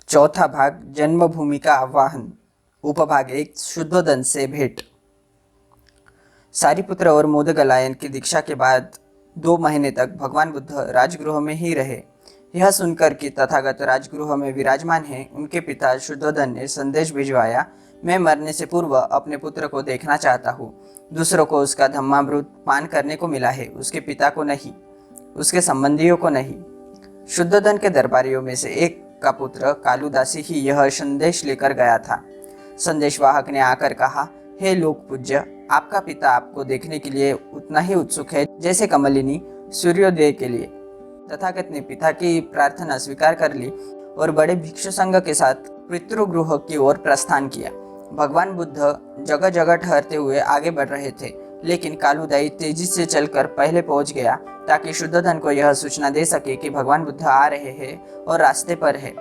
चौथा भाग जन्मभूमि का आह्वान। उपभाग 1 शुद्धोदन से भेंट। सारिपुत्र और मोदगलायन की दीक्षा के बाद 2 महीने तक भगवान बुद्ध राजगृह में ही रहे। यह सुनकर कि तथागत राजगृह में विराजमान हैं, उनके पिता शुद्धोदन ने संदेश भिजवाया, मैं मरने से पूर्व अपने पुत्र को देखना चाहता हूँ। दूसरों को उसका धम्मामृत पान करने को मिला है, उसके पिता को नहीं, उसके संबंधियों को नहीं। शुद्धोदन के दरबारियों में से एक का पुत्र कालुदासी ही यह संदेश लेकर गया था। संदेशवाहक ने आकर कहा, हे लोक पूज्य, आपका पिता आपको देखने के लिए उतना ही उत्सुक है जैसे कमलिनी सूर्योदय के लिए। तथागत ने पिता की प्रार्थना स्वीकार कर ली और बड़े भिक्षु संघ के साथ पितृगृह की ओर प्रस्थान किया। भगवान बुद्ध जगह जगह ठहरते हुए आगे बढ़ रहे थे, लेकिन कालुदाई तेजी से चलकर पहले पहुंच गया ताकि शुद्धोदन को यह सूचना दे सके कि भगवान बुद्ध आ रहे हैं और रास्ते पर है।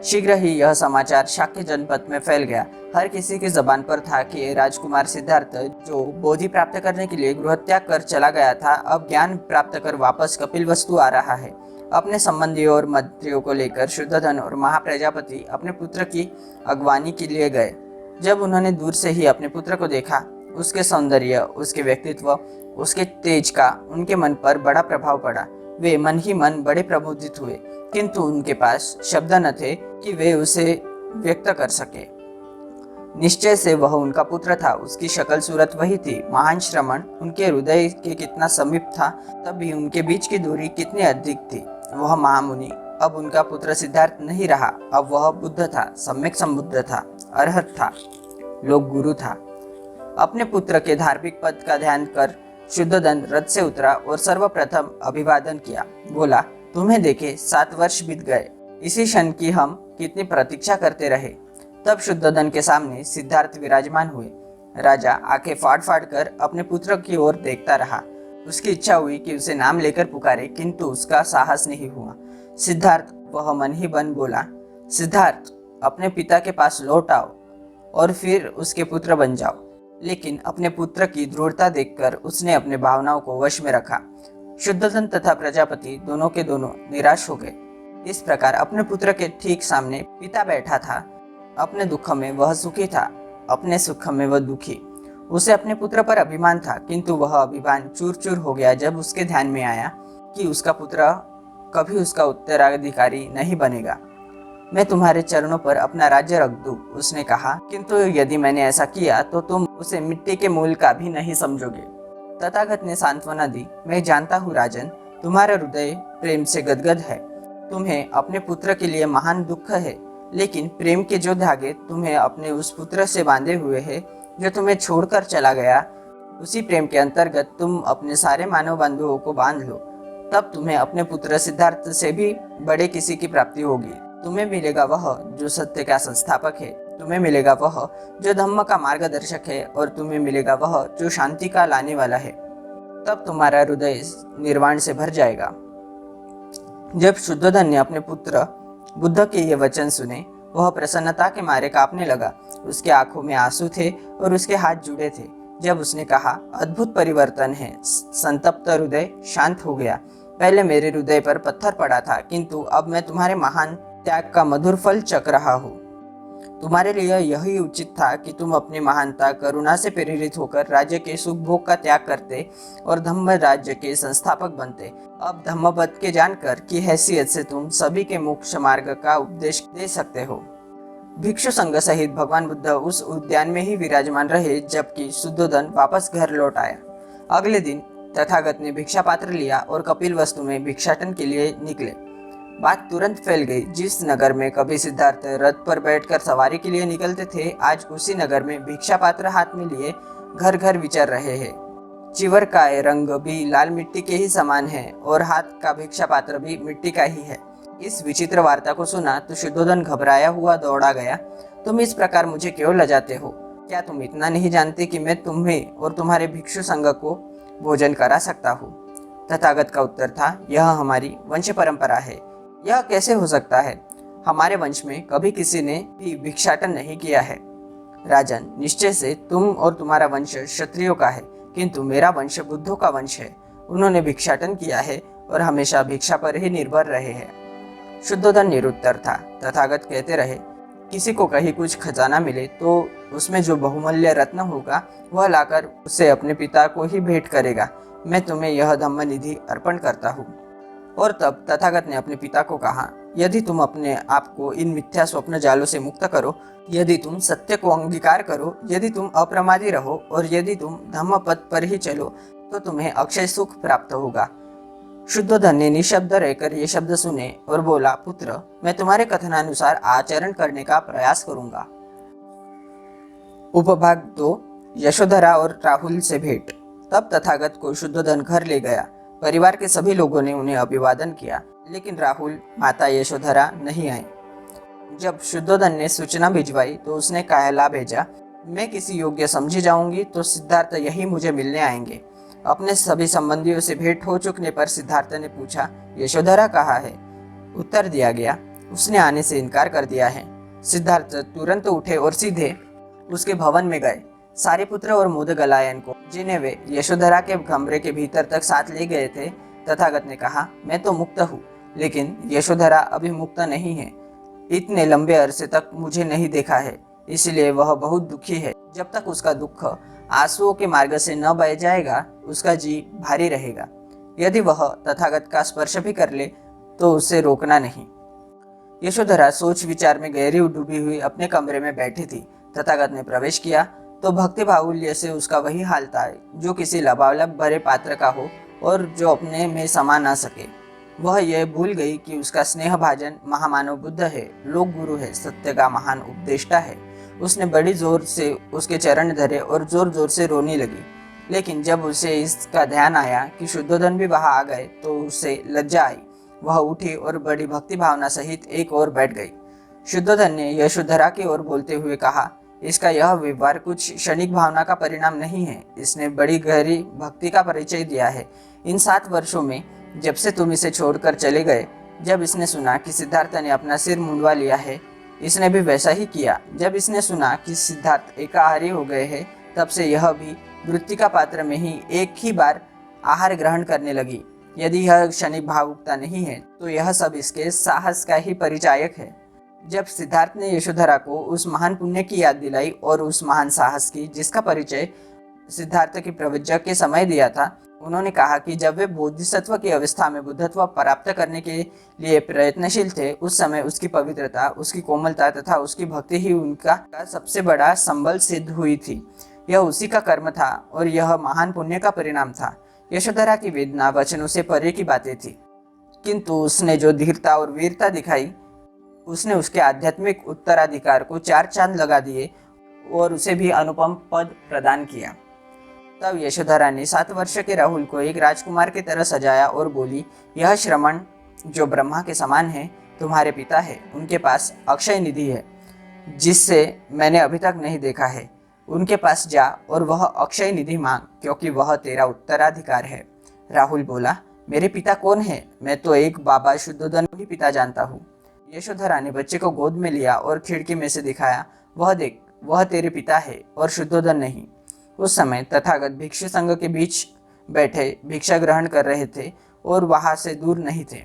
शीघ्र ही यह समाचार शाक्य जनपद में फैल गया। हर किसी की जबान पर था कि राजकुमार सिद्धार्थ, जो बोधि प्राप्त करने के लिए गृह त्याग कर चला गया था, अब ज्ञान प्राप्त कर वापस कपिलवस्तु आ रहा है। अपने संबंधियों और मंत्रियों को लेकर शुद्धोदन और महाप्रजापति अपने पुत्र की अगवानी के लिए गए। जब उन्होंने दूर से ही अपने पुत्र को देखा, उसके सौंदर्य, उसके व्यक्तित्व, उसके तेज का उनके मन पर बड़ा प्रभाव पड़ा। वे मन ही मन बड़े प्रबोधित हुए, किंतु उनके पास शब्द न थे कि वे उसे व्यक्त कर सके। निश्चय से वह उनका पुत्र था, उसकी शक्ल सूरत वही थी। महान श्रवण उनके हृदय के कितना समीप था, तब भी उनके बीच की दूरी कितनी अधिक थी। वह महामुनि अब उनका पुत्र सिद्धार्थ नहीं रहा, अब वह बुद्ध था, सम्यक संबुद्ध था, अरहत था, लोक गुरु था। अपने पुत्र के धार्मिक पद का ध्यान कर शुद्धोदन रथ से उतरा और सर्वप्रथम अभिवादन किया। बोला, तुम्हें देखे 7 वर्ष बीत गए, इसी क्षण की हम कितनी प्रतीक्षा करते रहे। तब शुद्धोदन के सामने सिद्धार्थ विराजमान हुए। राजा आंखें फाड़ फाड़ कर अपने पुत्र की ओर देखता रहा। उसकी इच्छा हुई कि उसे नाम लेकर पुकारे, किंतु उसका साहस नहीं हुआ। सिद्धार्थ वह मन ही बन बोला, सिद्धार्थ, अपने पिता के पास लौट आओ और फिर उसके पुत्र बन जाओ। लेकिन अपने पुत्र की दृढ़ता देखकर उसने अपने भावनाओं को वश में रखा। शुद्धोदन तथा प्रजापति दोनों के दोनों निराश हो गए। इस प्रकार अपने पुत्र के ठीक सामने पिता बैठा था। अपने दुख में वह सुखी था, अपने सुख में वह दुखी। उसे अपने पुत्र पर अभिमान था, किंतु वह अभिमान चूर चूर हो गया जब उसके ध्यान में आया कि उसका पुत्र कभी उसका उत्तराधिकारी नहीं बनेगा। मैं तुम्हारे चरणों पर अपना राज्य रख दूं, उसने कहा, किंतु यदि मैंने ऐसा किया तो तुम उसे मिट्टी के मूल का भी नहीं समझोगे। तथागत ने सांत्वना दी, मैं जानता हूँ राजन, तुम्हारा हृदय प्रेम से गदगद है। तुम्हें अपने पुत्र के लिए महान दुख है, लेकिन प्रेम के जो धागे तुम्हें अपने उस पुत्र से बांधे हुए हैं, जो तुम्हें छोड़कर चला गया, उसी प्रेम के अंतर्गत तुम अपने सारे मानव बंधुओं को बांध लो। तब तुम्हें अपने पुत्र सिद्धार्थ से भी बड़े किसी की प्राप्ति होगी। तुम्हें मिलेगा वह जो सत्य का संस्थापक है, तुम्हें मिलेगा वह जो धम्म का मार्गदर्शक है, और तुम्हें मिलेगा वह जो शांति का लाने वाला है। तब तुम्हारा हृदय निर्वाण से भर जाएगा। जब शुद्धोदन ने अपने पुत्र बुद्ध के ये वचन सुने, वह प्रसन्नता के मारे कांपने लगा। उसके आंखों में आंसू थे और उसके हाथ जुड़े थे। जब उसने कहा, अद्भुत परिवर्तन है। संतप्त हृदय शांत हो गया। पहले मेरे हृदय पर पत्थर पड़ा था, किंतु अब मैं तुम्हारे महान त्याग का मधुर फल चख रहा हूँ। तुम्हारे लिए यही उचित था कि तुम अपनी महानता करुणा से प्रेरित होकर राज्य के सुख भोग का त्याग करते और धम्म राज्य के संस्थापक बनते। अब धम्मपद के जानकर की हैसियत से तुम सभी के मोक्ष मार्ग का उपदेश दे सकते हो। भिक्षु संघ सहित भगवान बुद्ध उस उद्यान में ही विराजमान रहे, जबकि शुद्धोदन वापस घर लौट आया। अगले दिन तथागत ने भिक्षा पात्र लिया और कपिलवस्तु में भिक्षाटन के लिए निकले। बात तुरंत फैल गई। जिस नगर में कभी सिद्धार्थ रथ पर बैठकर सवारी के लिए निकलते थे, आज उसी नगर में भिक्षा पात्र हाथ में लिए घर घर विचर रहे हैं। चिवर का रंग भी लाल मिट्टी के ही समान है और हाथ का भिक्षा पात्र भी मिट्टी का ही है। इस विचित्र वार्ता को सुना तो शुद्धोदन घबराया हुआ दौड़ा गया। तुम इस प्रकार मुझे क्यों लजाते हो? क्या तुम इतना नहीं जानते कि मैं तुम्हें और तुम्हारे भिक्षु संघ को भोजन करा सकता हूँ? तथागत का उत्तर था, यह हमारी वंश परंपरा है। यह कैसे हो सकता है? हमारे वंश में कभी किसी ने भी भिक्षाटन नहीं किया है। राजन, निश्चय से तुम और तुम्हारा वंश क्षत्रियों का है, किंतु मेरा वंश बुद्धों का वंश है। उन्होंने भिक्षाटन किया है और हमेशा भिक्षा पर ही निर्भर रहे हैं। शुद्धोधन निरुत्तर था। तथागत कहते रहे, किसी को कहीं कुछ खजाना मिले तो उसमें जो बहुमूल्य रत्न होगा वह लाकर उसे अपने पिता को ही भेंट करेगा। मैं तुम्हें यह धम्म निधि अर्पण करता हूँ। और तब तथागत ने अपने पिता को कहा, यदि तुम अपने आप को इन मिथ्या स्वप्न जालों से मुक्त करो, यदि तुम सत्य को अंगीकार करो, यदि तुम अप्रमादी रहो और यदि तुम धम्म पथ पर ही चलो, तो तुम्हें अक्षय सुख प्राप्त होगा। शुद्धोधन ने निशब्द रहकर ये शब्द सुने और बोला, पुत्र, मैं तुम्हारे कथनानुसार आचरण करने का प्रयास करूंगा। उपभाग 2, यशोधरा और राहुल से भेंट। तब तथागत को शुद्धोधन घर ले गया। परिवार के सभी लोगों ने उन्हें अभिवादन किया, लेकिन राहुल, माता यशोधरा नहीं आए। जब शुद्धोधन ने सूचना भिजवाई तो उसने कहला भेजा, मैं किसी योग्य समझी जाऊंगी तो सिद्धार्थ यही मुझे मिलने आएंगे। अपने सभी संबंधियों से भेंट हो चुकने पर सिद्धार्थ ने पूछा, यशोधरा कहाँ है? उत्तर दिया गया, उसने आने से इनकार कर दिया है। सिद्धार्थ तुरंत उठे और सीधे उसके भवन में गए। सारिपुत्र और मुदगलायन को, जिन्हें वे यशोधरा के कमरे के भीतर तक साथ ले गए थे, तथागत ने कहा, मैं तो मुक्त हूँ, लेकिन यशोधरा अभी मुक्त नहीं है। इतने लंबे अरसे तक मुझे नहीं देखा है, इसलिए वह बहुत दुखी है। जब तक उसका दुख आंसुओं के मार्ग से न बह जाएगा, उसका जी भारी रहेगा। यदि वह तथागत का स्पर्श भी कर ले तो उसे रोकना नहीं। यशोधरा सोच विचार में गहरी डूबी हुई अपने कमरे में बैठी थी। तथागत ने प्रवेश किया तो भक्ति बाहुल्य से उसका वही हाल था जो किसी लबालब भरे पात्र का हो और जो अपने में समा न सके। वह यह भूल गई कि उसका स्नेह भाजन महामानव बुद्ध है, लोक गुरु है, सत्य का महान उपदेष्टा है। उसने बड़ी जोर से उसके चरण धरे और जोर जोर से रोने लगी। लेकिन जब उसे इसका ध्यान आया कि शुद्धोधन भी वहां आ गए तो उसे लज्जा आई। वह उठी और बड़ी भक्ति भावना सहित एक ओर बैठ गई। शुद्धोधन ने यशोधरा की ओर बोलते हुए कहा, इसका यह व्यवहार कुछ क्षणिक भावना का परिणाम नहीं है, इसने बड़ी गहरी भक्ति का परिचय दिया है। इन 7 वर्षों में जब से तुम इसे छोड़कर चले गए, जब इसने सुना कि सिद्धार्थ ने अपना सिर मुंडवा लिया है, इसने भी वैसा ही किया। जब इसने सुना कि सिद्धार्थ एकाहारी हो गए हैं, तब से यह भी वृत्ति का पात्र में ही एक ही बार आहार ग्रहण करने लगी। यदि यह क्षणिक भावुकता नहीं है तो यह सब इसके साहस का ही परिचायक है। जब सिद्धार्थ ने यशोधरा को उस महान पुण्य की याद दिलाई और उस महान साहस की जिसका परिचय सिद्धार्थ की प्रवज्जा के समय दिया था, उन्होंने कहा कि जब वे बोधिसत्व की अवस्था में बुद्धत्व प्राप्त करने के लिए प्रयत्नशील थे, उस समय उसकी पवित्रता, उसकी कोमलता तथा उसकी भक्ति ही उनका सबसे बड़ा संबल सिद्ध हुई थी। यह उसी का कर्म था और यह महान पुण्य का परिणाम था। यशोधरा की वेदना वचनों से परे की बातें थी, किंतु उसने जो धीरता और वीरता दिखाई, उसने उसके आध्यात्मिक उत्तराधिकार को 4 चांद लगा दिए और उसे भी अनुपम पद प्रदान किया। तब यशोधरा ने 7 वर्ष के राहुल को एक राजकुमार की तरह सजाया और बोली, यह श्रमण जो ब्रह्मा के समान है तुम्हारे पिता है। उनके पास अक्षय निधि है जिससे मैंने अभी तक नहीं देखा है। उनके पास जा और वह अक्षय निधि मांग, क्योंकि वह तेरा उत्तराधिकार है। राहुल बोला, मेरे पिता कौन है? मैं तो एक बाबा शुद्धोधन को ही पिता जानता हूँ। यशोधरा ने बच्चे को गोद में लिया और खिड़की में से दिखाया, वह देख, वह तेरे पिता है और शुद्धोधन नहीं। उस समय तथागत भिक्षु संघ के बीच बैठे भिक्षा ग्रहण कर रहे थे और वहां से दूर नहीं थे।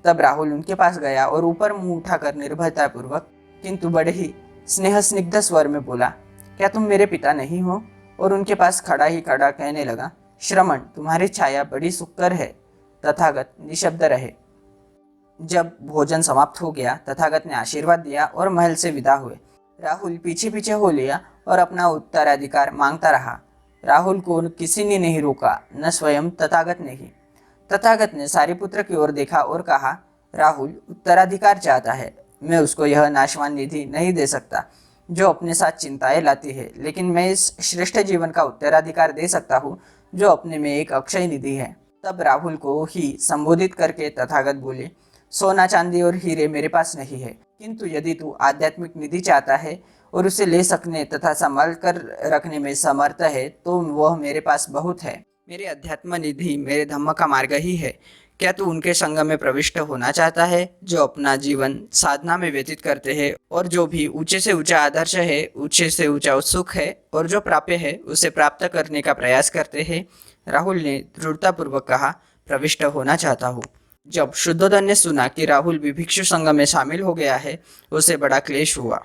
तब राहुल उनके पास गया और ऊपर मुंह उठाकर निर्भयतापूर्वक किंतु बड़े ही स्नेह स्निग्ध स्वर में बोला, क्या तुम मेरे पिता नहीं हो? और उनके पास खड़ा ही खड़ा कहने लगा, श्रमण, तुम्हारी छाया बड़ी सुकर है। तथागत निशब्द रहे। जब भोजन समाप्त हो गया, तथागत ने आशीर्वाद दिया और महल से विदा हुए। राहुल पीछे पीछे हो लिया और अपना उत्तराधिकार मांगता रहा। राहुल को किसी ने नहीं रोका, न स्वयं तथागत ने ही। तथागत ने सारिपुत्र की ओर देखा और कहा, राहुल उत्तराधिकार चाहता है, मैं उसको यह नाशवान निधि नहीं दे सकता जो अपने साथ चिंताएं लाती है, लेकिन मैं इस श्रेष्ठ जीवन का उत्तराधिकार दे सकता हूँ जो अपने में एक अक्षय निधि है। तब राहुल को ही संबोधित करके तथागत बोले, सोना चांदी और हीरे मेरे पास नहीं है, किंतु यदि तू आध्यात्मिक निधि चाहता है और उसे ले सकने तथा संभाल कर रखने में समर्थ है तो वह मेरे पास बहुत है। मेरे अध्यात्म निधि मेरे धम्म का मार्ग ही है। क्या तू उनके संग में प्रविष्ट होना चाहता है जो अपना जीवन साधना में व्यतीत करते हैं और जो भी ऊंचे से ऊंचा आदर्श है, ऊंचे से ऊंचा उत्सुक है और जो प्राप्य है उसे प्राप्त करने का प्रयास करते हैं? राहुल ने दृढ़तापूर्वक कहा, प्रविष्ट होना चाहता हूँ। जब शुद्धोधन ने सुना कि राहुल भी भिक्षु संघ में शामिल हो गया है, उसे बड़ा क्लेश हुआ।